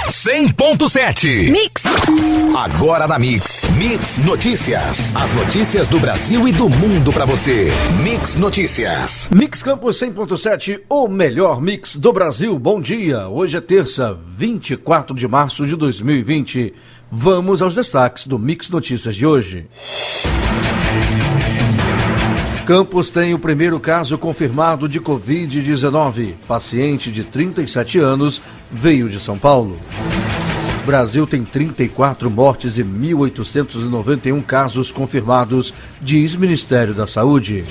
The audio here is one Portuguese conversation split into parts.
100.7. Mix. Agora na Mix. Mix Notícias. As notícias do Brasil e do mundo pra você. Mix Notícias. Mix Campos 100.7, o melhor mix do Brasil. Bom dia. Hoje é terça, 24 de março de 2020. Vamos aos destaques do Mix Notícias de hoje. Campos tem o primeiro caso confirmado de Covid-19. Paciente de 37 anos veio de São Paulo. Brasil tem 34 mortes e 1.891 casos confirmados, diz Ministério da Saúde.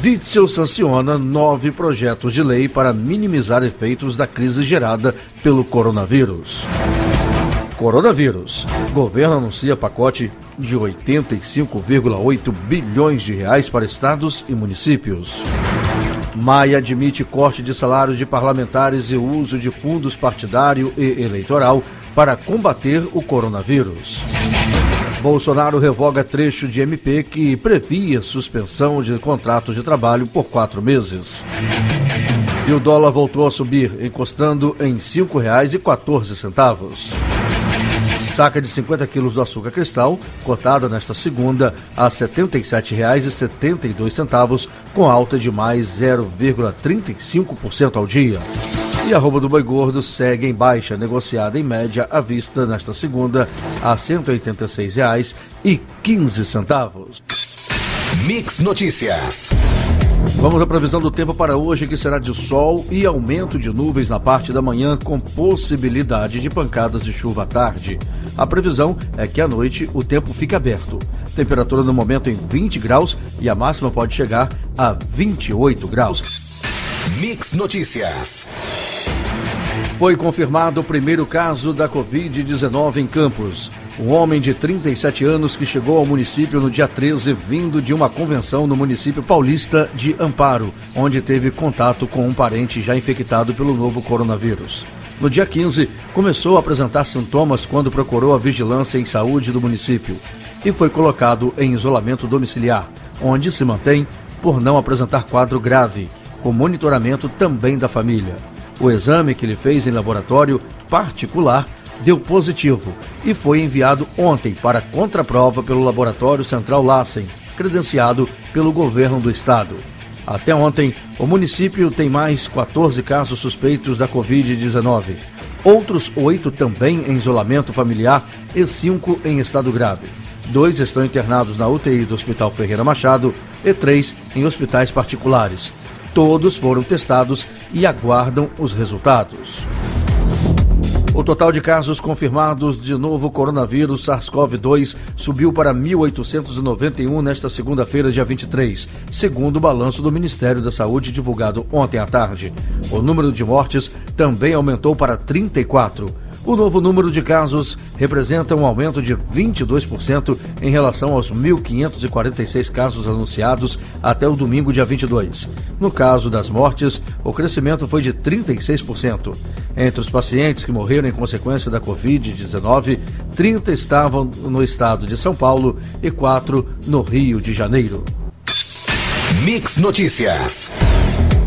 Witzel sanciona 9 projetos de lei para minimizar efeitos da crise gerada pelo coronavírus. Coronavírus. Governo anuncia pacote de 85,8 bilhões de reais para estados e municípios. Maia admite corte de salários de parlamentares e uso de fundos partidário e eleitoral para combater o coronavírus. Bolsonaro revoga trecho de MP que previa suspensão de contratos de trabalho por 4 meses. E o dólar voltou a subir, encostando em R$ 5,14. Saca de 50 quilos do açúcar cristal, cotada nesta segunda a R$ 77,72, com alta de mais 0,35% ao dia. E a arroba do boi gordo segue em baixa, negociada em média à vista nesta segunda a R$ 186,15. Mix Notícias. Vamos à previsão do tempo para hoje, que será de sol e aumento de nuvens na parte da manhã, com possibilidade de pancadas de chuva à tarde. A previsão é que à noite o tempo fica aberto. Temperatura no momento em 20 graus e a máxima pode chegar a 28 graus. Mix Notícias. Foi confirmado o primeiro caso da Covid-19 em Campos. Um homem de 37 anos que chegou ao município no dia 13, vindo de uma convenção no município paulista de Amparo, onde teve contato com um parente já infectado pelo novo coronavírus. No dia 15, começou a apresentar sintomas quando procurou a vigilância em saúde do município e foi colocado em isolamento domiciliar, onde se mantém por não apresentar quadro grave, com monitoramento também da família. O exame que ele fez em laboratório particular deu positivo e foi enviado ontem para contraprova pelo Laboratório Central Lassen, credenciado pelo governo do estado. Até ontem, o município tem mais 14 casos suspeitos da Covid-19. Outros 8 também em isolamento familiar e 5 em estado grave. 2 estão internados na UTI do Hospital Ferreira Machado e 3 em hospitais particulares. Todos foram testados e aguardam os resultados. O total de casos confirmados de novo coronavírus SARS-CoV-2 subiu para 1.891 nesta segunda-feira, dia 23, segundo o balanço do Ministério da Saúde divulgado ontem à tarde. O número de mortes também aumentou para 34. O novo número de casos representa um aumento de 22% em relação aos 1.546 casos anunciados até o domingo, dia 22. No caso das mortes, o crescimento foi de 36%. Entre os pacientes que morreram em consequência da Covid-19, 30 estavam no estado de São Paulo e 4 no Rio de Janeiro. Mix Notícias.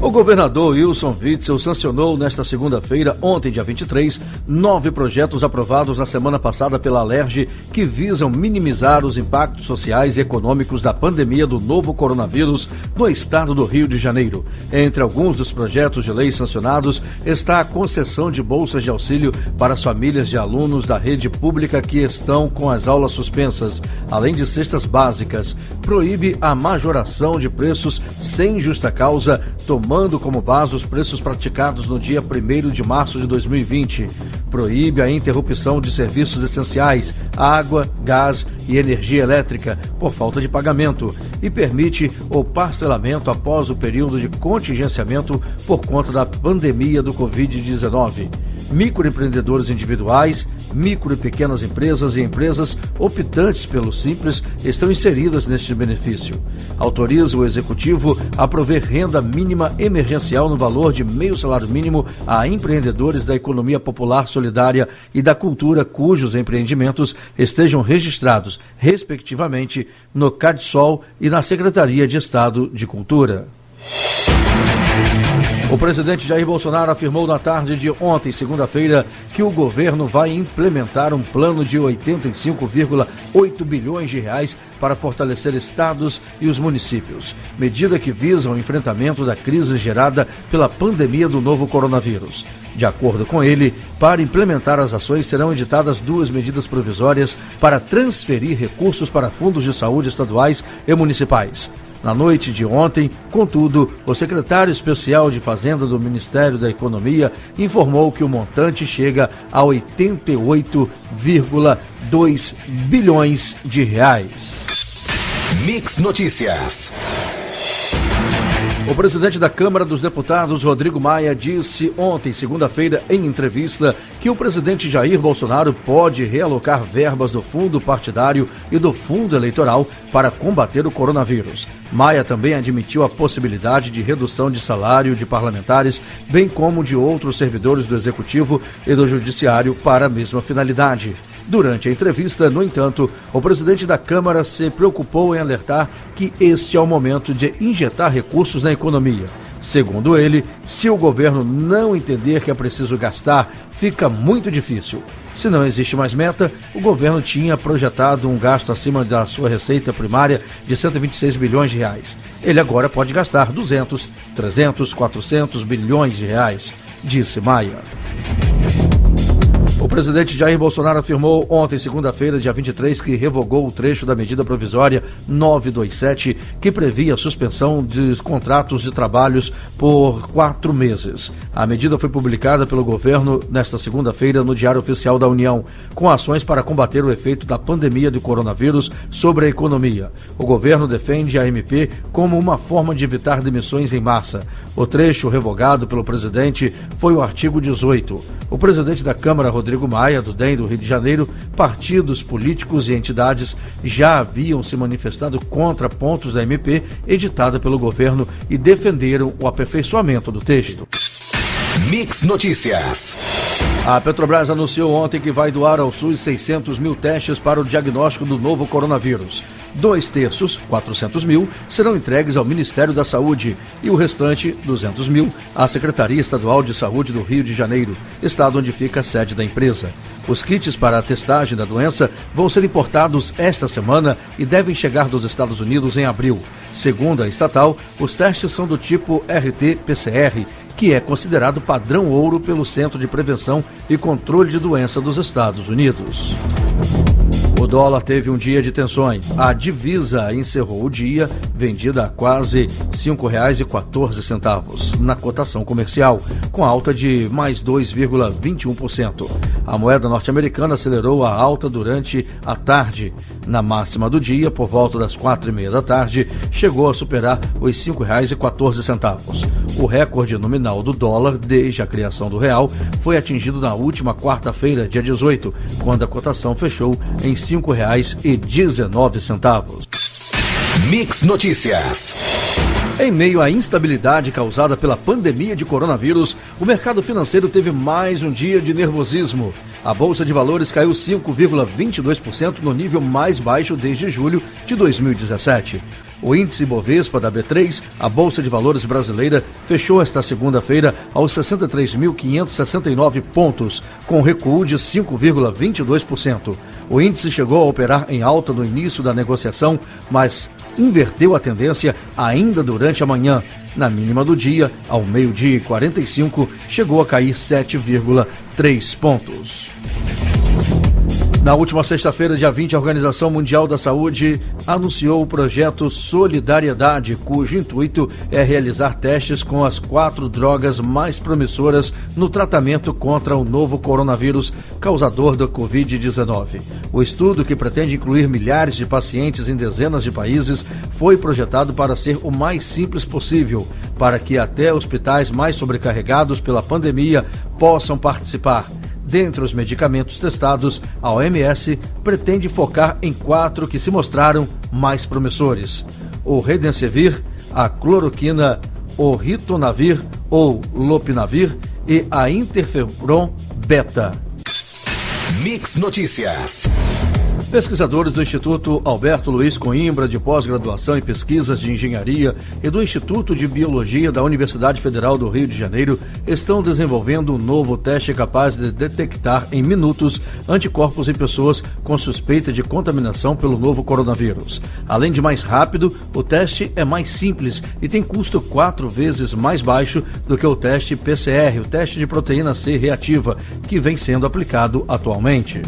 O governador Wilson Witzel sancionou nesta segunda-feira, ontem, dia 23, 9 projetos aprovados na semana passada pela Alerj que visam minimizar os impactos sociais e econômicos da pandemia do novo coronavírus no estado do Rio de Janeiro. Entre alguns dos projetos de lei sancionados está a concessão de bolsas de auxílio para as famílias de alunos da rede pública que estão com as aulas suspensas, além de cestas básicas. Proíbe a majoração de preços sem justa causa, tomando como base os preços praticados no dia 1º de março de 2020. Proíbe a interrupção de serviços essenciais, água, gás e energia elétrica por falta de pagamento e permite o parcelamento após o período de contingenciamento por conta da pandemia do Covid-19. Microempreendedores individuais, micro e pequenas empresas e empresas optantes pelo Simples estão inseridas neste benefício. Autoriza o Executivo a prover renda mínima emergencial no valor de meio salário mínimo a empreendedores da economia popular solidária e da cultura cujos empreendimentos estejam registrados, respectivamente, no CADSOL e na Secretaria de Estado de Cultura. O presidente Jair Bolsonaro afirmou na tarde de ontem, segunda-feira, que o governo vai implementar um plano de 85,8 bilhões de reais para fortalecer estados e os municípios, medida que visa o enfrentamento da crise gerada pela pandemia do novo coronavírus. De acordo com ele, para implementar as ações serão editadas 2 medidas provisórias para transferir recursos para fundos de saúde estaduais e municipais. Na noite de ontem, contudo, o secretário especial de Fazenda do Ministério da Economia informou que o montante chega a 88,2 bilhões de reais. Mix Notícias. O presidente da Câmara dos Deputados, Rodrigo Maia, disse ontem, segunda-feira, em entrevista, que o presidente Jair Bolsonaro pode realocar verbas do fundo partidário e do fundo eleitoral para combater o coronavírus. Maia também admitiu a possibilidade de redução de salário de parlamentares, bem como de outros servidores do Executivo e do Judiciário para a mesma finalidade. Durante a entrevista, no entanto, o presidente da Câmara se preocupou em alertar que este é o momento de injetar recursos na economia. Segundo ele, se o governo não entender que é preciso gastar, fica muito difícil. Se não existe mais meta, o governo tinha projetado um gasto acima da sua receita primária de 126 bilhões de reais. Ele agora pode gastar 200, 300, 400 bilhões de reais, disse Maia. O presidente Jair Bolsonaro afirmou ontem, segunda-feira, dia 23, que revogou o trecho da medida provisória 927, que previa a suspensão dos contratos de trabalhos por 4 meses. A medida foi publicada pelo governo nesta segunda-feira no Diário Oficial da União, com ações para combater o efeito da pandemia do coronavírus sobre a economia. O governo defende a MP como uma forma de evitar demissões em massa. O trecho revogado pelo presidente foi o artigo 18. O presidente da Câmara, Rodrigo Maia, do DEM do Rio de Janeiro, partidos políticos e entidades já haviam se manifestado contra pontos da MP editada pelo governo e defenderam o aperfeiçoamento do texto. Mix Notícias. A Petrobras anunciou ontem que vai doar ao SUS 600 mil testes para o diagnóstico do novo coronavírus. 2/3, 400 mil, serão entregues ao Ministério da Saúde e o restante, 200 mil, à Secretaria Estadual de Saúde do Rio de Janeiro, estado onde fica a sede da empresa. Os kits para a testagem da doença vão ser importados esta semana e devem chegar dos Estados Unidos em abril. Segundo a estatal, os testes são do tipo RT-PCR, que é considerado padrão ouro pelo Centro de Prevenção e Controle de Doença dos Estados Unidos. O dólar teve um dia de tensões. A divisa encerrou o dia vendida a quase R$ 5,14 na cotação comercial, com alta de mais 2,21%. A moeda norte-americana acelerou a alta durante a tarde. Na máxima do dia, por volta das 4h30 da tarde, chegou a superar os R$ 5,14. O recorde nominal do dólar desde a criação do real foi atingido na última quarta-feira, dia 18, quando a cotação fechou em R$ 5,19. Mix Notícias. Em meio à instabilidade causada pela pandemia de coronavírus, o mercado financeiro teve mais um dia de nervosismo. A Bolsa de Valores caiu 5,22% no nível mais baixo desde julho de 2017. O índice Bovespa da B3, a Bolsa de Valores brasileira, fechou esta segunda-feira aos 63.569 pontos, com recuo de 5,22%. O índice chegou a operar em alta no início da negociação, mas inverteu a tendência ainda durante a manhã. Na mínima do dia, ao 12h45, chegou a cair 7,3 pontos. Na última sexta-feira, dia 20, a Organização Mundial da Saúde anunciou o projeto Solidariedade, cujo intuito é realizar testes com as 4 drogas mais promissoras no tratamento contra o novo coronavírus causador da Covid-19. O estudo, que pretende incluir milhares de pacientes em dezenas de países, foi projetado para ser o mais simples possível, para que até hospitais mais sobrecarregados pela pandemia possam participar. Dentre os medicamentos testados, a OMS pretende focar em 4 que se mostraram mais promissores: o Remdesivir, a cloroquina, o ritonavir ou lopinavir e a interferon beta. Mix Notícias. Pesquisadores do Instituto Alberto Luiz Coimbra, de pós-graduação em pesquisas de engenharia, e do Instituto de Biologia da Universidade Federal do Rio de Janeiro estão desenvolvendo um novo teste capaz de detectar em minutos anticorpos em pessoas com suspeita de contaminação pelo novo coronavírus. Além de mais rápido, o teste é mais simples e tem custo 4 vezes mais baixo do que o teste PCR, o teste de proteína C reativa, que vem sendo aplicado atualmente.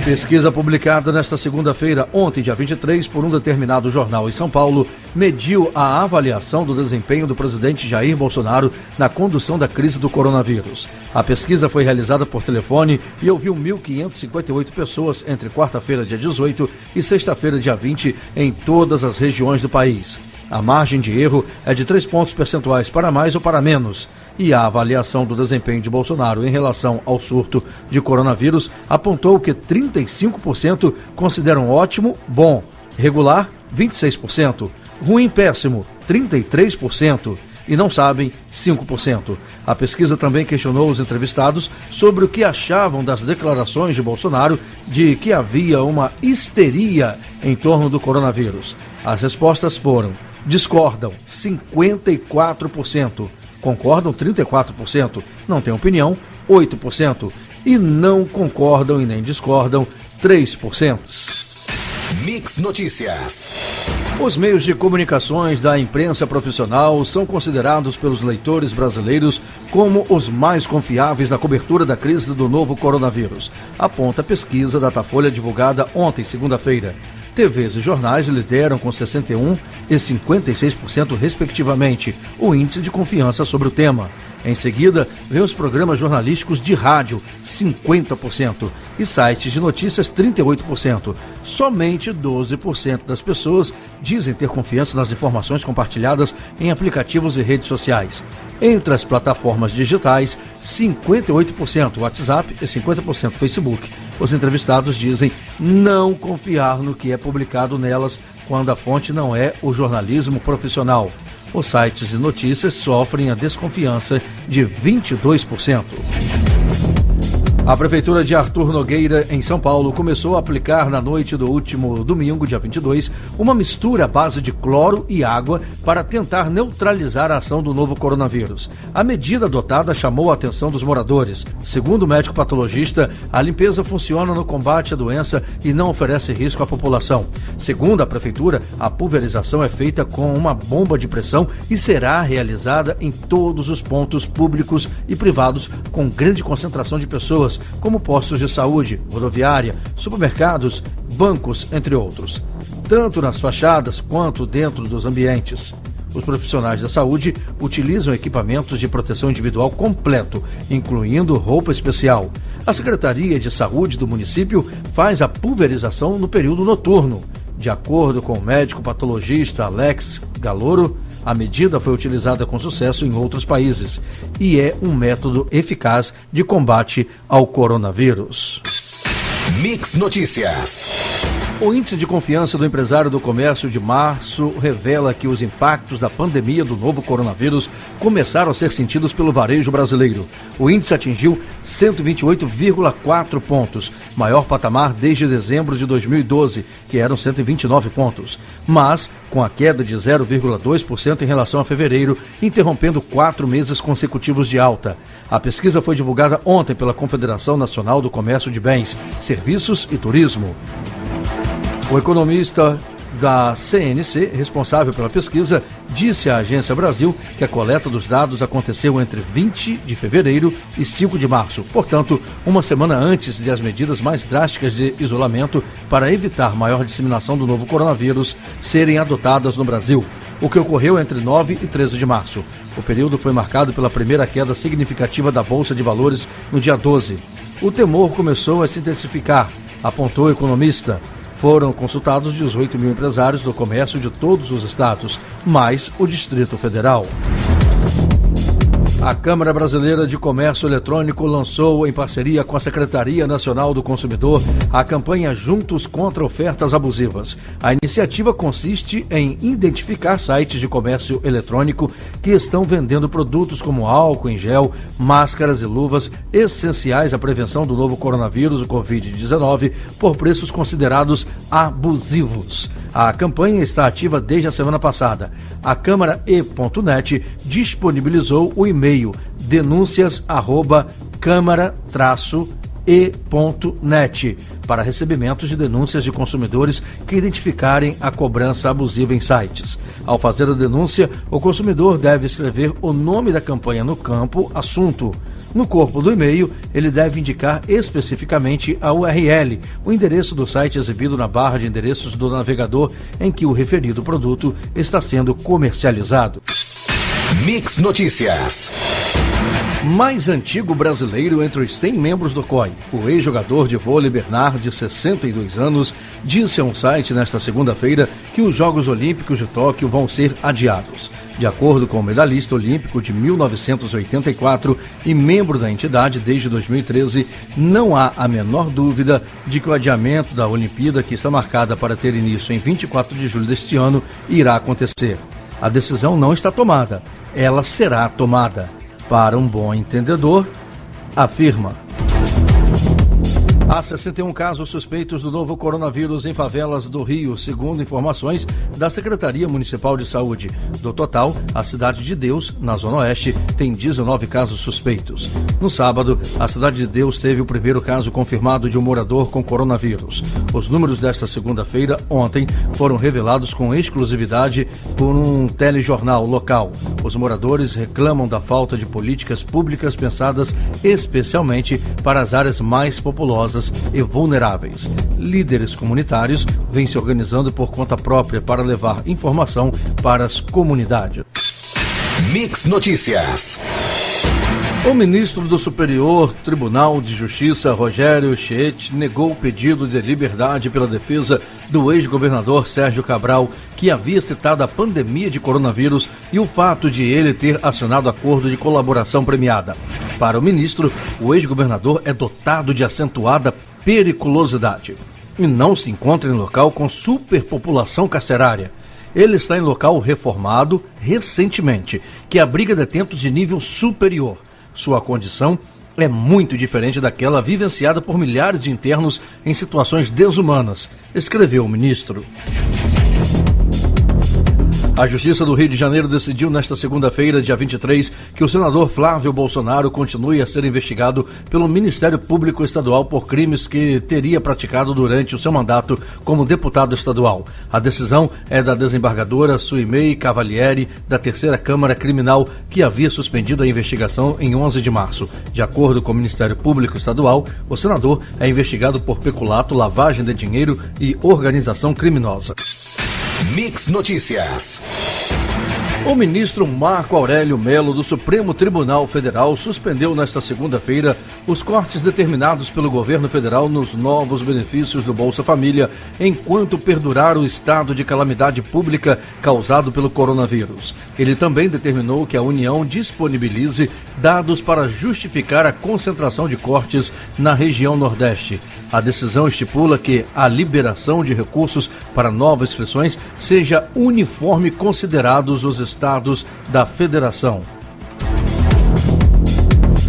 Pesquisa publicada nesta segunda-feira, ontem, dia 23, por um determinado jornal em São Paulo, mediu a avaliação do desempenho do presidente Jair Bolsonaro na condução da crise do coronavírus. A pesquisa foi realizada por telefone e ouviu 1.558 pessoas entre quarta-feira, dia 18, e sexta-feira, dia 20, em todas as regiões do país. A margem de erro é de 3 pontos percentuais para mais ou para menos. E a avaliação do desempenho de Bolsonaro em relação ao surto de coronavírus apontou que 35% consideram ótimo, bom, regular, 26%, ruim, péssimo, 33% e não sabem, 5%. A pesquisa também questionou os entrevistados sobre o que achavam das declarações de Bolsonaro de que havia uma histeria em torno do coronavírus. As respostas foram: discordam, 54%. Concordam 34%, não têm opinião 8% e não concordam e nem discordam 3%. Mix Notícias. Os meios de comunicações da imprensa profissional são considerados pelos leitores brasileiros como os mais confiáveis na cobertura da crise do novo coronavírus, aponta a pesquisa Datafolha divulgada ontem, segunda-feira. TVs e jornais lideram com 61% e 56%, respectivamente, o índice de confiança sobre o tema. Em seguida, vem os programas jornalísticos de rádio, 50%, e sites de notícias, 38%. Somente 12% das pessoas dizem ter confiança nas informações compartilhadas em aplicativos e redes sociais. Entre as plataformas digitais, 58% WhatsApp e 50% Facebook. Os entrevistados dizem não confiar no que é publicado nelas quando a fonte não é o jornalismo profissional. Os sites de notícias sofrem a desconfiança de 22%. A Prefeitura de Arthur Nogueira, em São Paulo, começou a aplicar na noite do último domingo, dia 22, uma mistura à base de cloro e água para tentar neutralizar a ação do novo coronavírus. A medida adotada chamou a atenção dos moradores. Segundo o médico patologista, a limpeza funciona no combate à doença e não oferece risco à população. Segundo a Prefeitura, a pulverização é feita com uma bomba de pressão e será realizada em todos os pontos públicos e privados com grande concentração de pessoas, como postos de saúde, rodoviária, supermercados, bancos, entre outros, tanto nas fachadas quanto dentro dos ambientes. Os profissionais da saúde utilizam equipamentos de proteção individual completo, incluindo roupa especial. A Secretaria de Saúde do município faz a pulverização no período noturno. De acordo com o médico patologista Alex Galoro, a medida foi utilizada com sucesso em outros países e é um método eficaz de combate ao coronavírus. Mix Notícias. O índice de confiança do empresário do comércio de março revela que os impactos da pandemia do novo coronavírus começaram a ser sentidos pelo varejo brasileiro. O índice atingiu 128,4 pontos, maior patamar desde dezembro de 2012, que eram 129 pontos, mas com a queda de 0,2% em relação a fevereiro, interrompendo 4 meses consecutivos de alta. A pesquisa foi divulgada ontem pela Confederação Nacional do Comércio de Bens, Serviços e Turismo. O economista da CNC, responsável pela pesquisa, disse à Agência Brasil que a coleta dos dados aconteceu entre 20 de fevereiro e 5 de março, portanto, uma semana antes das medidas mais drásticas de isolamento para evitar maior disseminação do novo coronavírus serem adotadas no Brasil, o que ocorreu entre 9 e 13 de março. O período foi marcado pela primeira queda significativa da Bolsa de Valores no dia 12. O temor começou a se intensificar, apontou o economista. Foram consultados 18 mil empresários do comércio de todos os estados, mais o Distrito Federal. A Câmara Brasileira de Comércio Eletrônico lançou, em parceria com a Secretaria Nacional do Consumidor, a campanha Juntos contra Ofertas Abusivas. A iniciativa consiste em identificar sites de comércio eletrônico que estão vendendo produtos como álcool em gel, máscaras e luvas essenciais à prevenção do novo coronavírus, o Covid-19, por preços considerados abusivos. A campanha está ativa desde a semana passada. A Câmara E.net disponibilizou o e-mail denúncias@câmara-e.net para recebimentos de denúncias de consumidores que identificarem a cobrança abusiva em sites. Ao fazer a denúncia, o consumidor deve escrever o nome da campanha no campo Assunto. No corpo do e-mail, ele deve indicar especificamente a URL, o endereço do site exibido na barra de endereços do navegador em que o referido produto está sendo comercializado. Mix Notícias. Mais antigo brasileiro entre os 100 membros do COI, o ex-jogador de vôlei Bernard, de 62 anos, disse a um site nesta segunda-feira que os Jogos Olímpicos de Tóquio vão ser adiados. De acordo com o medalhista olímpico de 1984 e membro da entidade desde 2013, não há a menor dúvida de que o adiamento da Olimpíada, que está marcada para ter início em 24 de julho deste ano, irá acontecer. A decisão não está tomada, ela será tomada. Para um bom entendedor, afirma. Há 61 casos suspeitos do novo coronavírus em favelas do Rio, segundo informações da Secretaria Municipal de Saúde. Do total, a Cidade de Deus, na Zona Oeste, tem 19 casos suspeitos. No sábado, a Cidade de Deus teve o primeiro caso confirmado de um morador com coronavírus. Os números desta segunda-feira, ontem, foram revelados com exclusividade por um telejornal local. Os moradores reclamam da falta de políticas públicas pensadas especialmente para as áreas mais populosas e vulneráveis. Líderes comunitários vêm se organizando por conta própria para levar informação para as comunidades. Mix Notícias. O ministro do Superior Tribunal de Justiça, Rogério Schett, negou o pedido de liberdade pela defesa do ex-governador Sérgio Cabral, que havia citado a pandemia de coronavírus e o fato de ele ter assinado acordo de colaboração premiada. Para o ministro, o ex-governador é dotado de acentuada periculosidade e não se encontra em local com superpopulação carcerária. Ele está em local reformado recentemente, que abriga detentos de nível superior. Sua condição é muito diferente daquela vivenciada por milhares de internos em situações desumanas, escreveu o ministro. A Justiça do Rio de Janeiro decidiu nesta segunda-feira, dia 23, que o senador Flávio Bolsonaro continue a ser investigado pelo Ministério Público Estadual por crimes que teria praticado durante o seu mandato como deputado estadual. A decisão é da desembargadora Suimei Cavalieri, da Terceira Câmara Criminal, que havia suspendido a investigação em 11 de março. De acordo com o Ministério Público Estadual, o senador é investigado por peculato, lavagem de dinheiro e organização criminosa. Mix Notícias. O ministro Marco Aurélio Mello, do Supremo Tribunal Federal, suspendeu nesta segunda-feira os cortes determinados pelo governo federal nos novos benefícios do Bolsa Família, enquanto perdurar o estado de calamidade pública causado pelo coronavírus. Ele também determinou que a União disponibilize dados para justificar a concentração de cortes na região Nordeste. A decisão estipula que a liberação de recursos para novas inscrições seja uniforme considerados os estados da federação.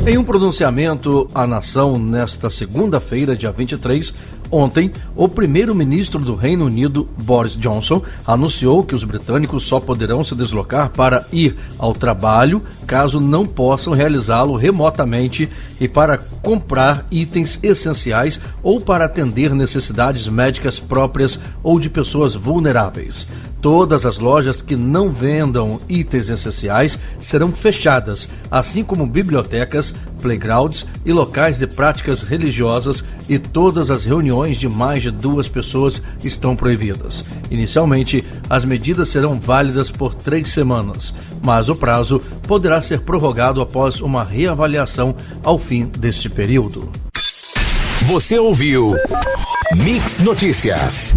Em um pronunciamento à nação nesta segunda-feira, dia 23, ontem, o primeiro-ministro do Reino Unido, Boris Johnson, anunciou que os britânicos só poderão se deslocar para ir ao trabalho caso não possam realizá-lo remotamente e para comprar itens essenciais ou para atender necessidades médicas próprias ou de pessoas vulneráveis. Todas as lojas que não vendam itens essenciais serão fechadas, assim como bibliotecas, playgrounds e locais de práticas religiosas, e todas as reuniões de mais de 2 pessoas estão proibidas. Inicialmente, as medidas serão válidas por 3 semanas, mas o prazo poderá ser prorrogado após uma reavaliação ao fim deste período. Você ouviu Mix Notícias.